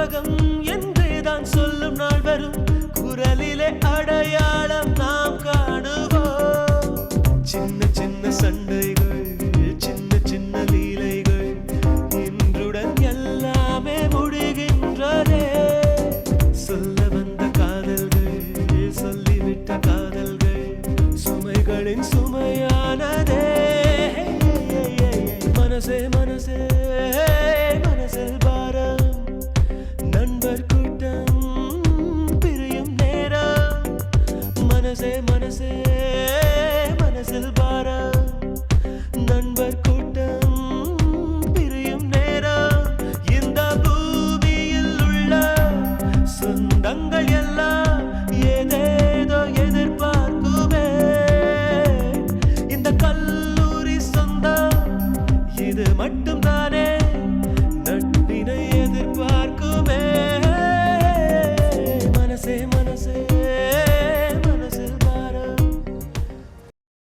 ஞாபகம் என்றேதான் சொல்லும் நாள் வரும். குரலிலே அடையாளம் நாம் காணுவோம். சின்ன சின்ன சண்டைகள், சின்ன சின்ன லீலைகள், இன்றுடன் எல்லாமே முடிகின்றதே. சொல்ல வந்த காதல்கள், சொல்லிவிட்ட காதல்கள், சுமைகளின் சுமையானதே. மனசே மனசே மனசில் பாரம், நண்பர் கூட்டம் பிரியும் நேரம். மனசே மனசே மனசில் பாரம், நண்பர் கூட்டம் பிரியும் நேரம். இந்த பூமியில் உள்ள சொந்தங்கள் எல்லாம் ஏதேதோ எதிர்பார்க்குமே. இந்த கல்லூரி சொந்தம் இது மட்டும்